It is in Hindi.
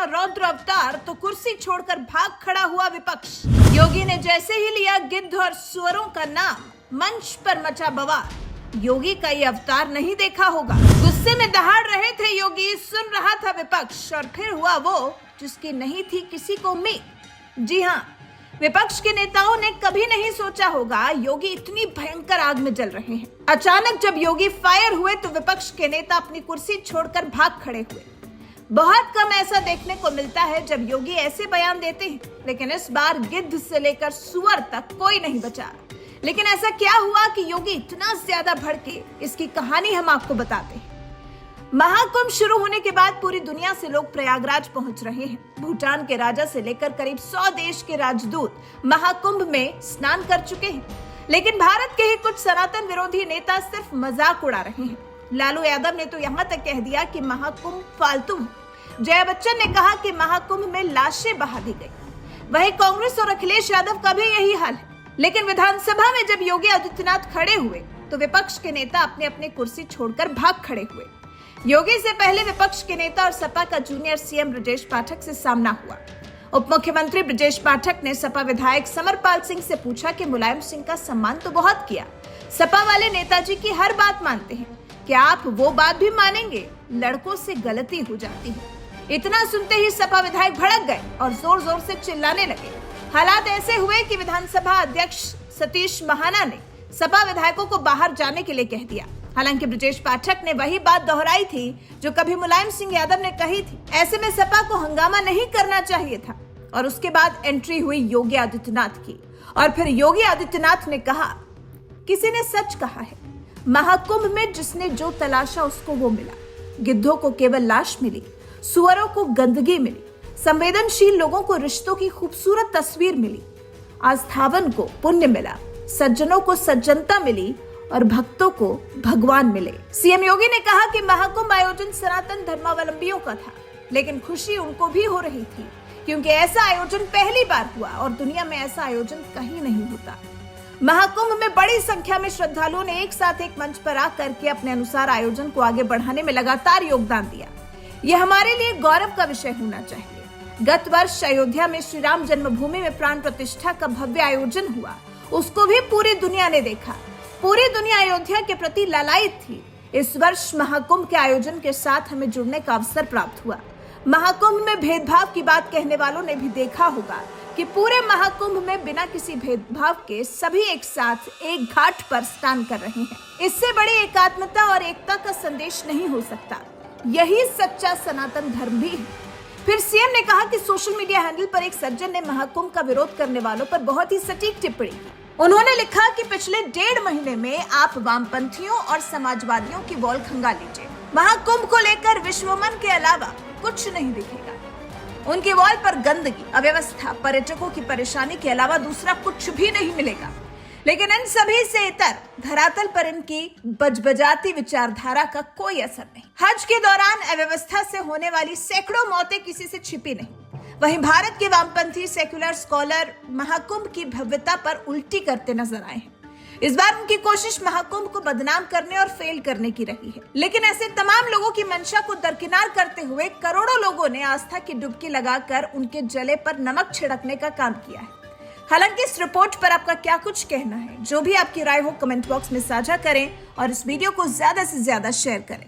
रौद्र अवतार तो कुर्सी छोड़कर भाग खड़ा हुआ विपक्ष। योगी ने जैसे ही लिया गिद्ध और सुअरों का नाम, मंच पर मचा बवाल। योगी का ये अवतार नहीं देखा होगा। गुस्से में दहाड़ रहे थे योगी, सुन रहा था विपक्ष, और फिर हुआ वो जिसकी नहीं थी किसी को उम्मीद। जी हाँ, विपक्ष के नेताओं ने कभी नहीं सोचा होगा योगी इतनी भयंकर आग में जल रहे हैं। अचानक जब योगी फायर हुए तो विपक्ष के नेता अपनी कुर्सी छोड़कर भाग खड़े हुए। बहुत कम ऐसा देखने को मिलता है जब योगी ऐसे बयान देते हैं, लेकिन इस बार गिद्ध से लेकर सुअर तक कोई नहीं बचा। लेकिन ऐसा क्या हुआ कि योगी इतना ज्यादा भड़के, इसकी कहानी हम आपको बताते हैं। महाकुंभ शुरू होने के बाद पूरी दुनिया से लोग प्रयागराज पहुंच रहे हैं। भूटान के राजा से लेकर करीब 100 देश के राजदूत महाकुंभ में स्नान कर चुके हैं। लेकिन भारत के ही कुछ सनातन विरोधी नेता सिर्फ मजाक उड़ा रहे हैं। लालू यादव ने तो यहाँ तक कह दिया कि महाकुंभ फालतू है। जया बच्चन ने कहा कि महाकुंभ में लाशें बहा दी गई। वहीं कांग्रेस और अखिलेश यादव का भी यही हाल है। लेकिन विधानसभा में जब योगी आदित्यनाथ खड़े हुए तो विपक्ष के नेता अपने अपने कुर्सी छोड़कर भाग खड़े हुए। योगी से पहले विपक्ष के नेता और सपा का जूनियर सीएम ब्रजेश पाठक से सामना हुआ। उप मुख्यमंत्री ब्रजेश पाठक ने सपा विधायक समरपाल सिंह से पूछा कि मुलायम सिंह का सम्मान तो बहुत किया, सपा वाले नेताजी की हर बात मानते हैं, क्या आप वो बात भी मानेंगे? लड़कों से गलती हो जाती है। इतना सुनते ही सपा विधायक भड़क गए और जोर जोर से चिल्लाने लगे। हालात ऐसे हुए कि विधानसभा अध्यक्ष सतीश महाना ने सपा विधायकों को बाहर जाने के लिए कह दिया। हालांकि ब्रजेश पाठक ने वही बात दोहराई थी जो कभी मुलायम सिंह यादव ने कही थी। ऐसे में सपा को हंगामा नहीं करना चाहिए था। और उसके बाद एंट्री हुई योगी आदित्यनाथ की। और फिर योगी आदित्यनाथ ने कहा, किसी ने सच कहा है, महाकुंभ में जिसने जो तलाशा उसको वो मिला। गिद्धों को केवल लाश मिली, सुअरों को गंदगी मिली, संवेदनशील लोगों को रिश्तों की खूबसूरत तस्वीर मिली, आस्थावन को पुण्य मिला, सज्जनों को सज्जनता मिली और भक्तों को भगवान मिले। सीएम योगी ने कहा कि महाकुंभ आयोजन सनातन धर्मावलंबियों का था, लेकिन खुशी उनको भी हो रही थी क्योंकि ऐसा आयोजन पहली बार हुआ और दुनिया में ऐसा आयोजन कहीं नहीं होता। महाकुंभ में बड़ी संख्या में श्रद्धालुओं ने एक साथ एक मंच पर आकर के अपने अनुसार आयोजन को आगे बढ़ाने में लगातार योगदान दिया। यह हमारे लिए गौरव का विषय होना चाहिए। गत वर्ष अयोध्या में श्री राम जन्मभूमि में प्राण प्रतिष्ठा का भव्य आयोजन हुआ, उसको भी पूरी दुनिया ने देखा। पूरी दुनिया अयोध्या के प्रति लालायित थी। इस वर्ष महाकुंभ के आयोजन के साथ हमें जुड़ने का अवसर प्राप्त हुआ। महाकुंभ में भेदभाव की बात कहने वालों ने भी देखा होगा कि पूरे महाकुंभ में बिना किसी भेदभाव के सभी एक साथ एक घाट पर स्नान कर रहे हैं। इससे बड़ी एकात्मता और एकता का संदेश नहीं हो सकता। यही सच्चा सनातन धर्म भी है। फिर सीएम ने कहा कि सोशल मीडिया हैंडल पर एक सज्जन ने महाकुंभ का विरोध करने वालों पर बहुत ही सटीक टिप्पणी की। उन्होंने लिखा कि पिछले 1.5 महीने में आप वामपंथियों और समाजवादियों की वॉल खंगा लीजिए। महाकुंभ को लेकर विश्वमन के अलावा कुछ नहीं दिखेगा। उनकी वॉल पर गंदगी, अव्यवस्था, पर्यटकों की परेशानी के अलावा दूसरा कुछ भी नहीं मिलेगा। लेकिन इन सभी से इतर धरातल पर इनकी बजबजाती विचारधारा का कोई असर नहीं। हज के दौरान अव्यवस्था से होने वाली सैकड़ों मौतें किसी से छिपी नहीं। वहीं भारत के वामपंथी सेक्युलर स्कॉलर महाकुंभ की भव्यता पर उल्टी करते नजर आए हैं। इस बार उनकी कोशिश महाकुंभ को बदनाम करने और फेल करने की रही है। लेकिन ऐसे तमाम लोगों की मंशा को दरकिनार करते हुए करोड़ों लोगों ने आस्था की डुबकी लगाकर उनके जले पर नमक छिड़कने का काम किया है। हालांकि इस रिपोर्ट पर आपका क्या कुछ कहना है? जो भी आपकी राय हो कमेंट बॉक्स में साझा करें और इस वीडियो को ज्यादा से ज्यादा शेयर करें।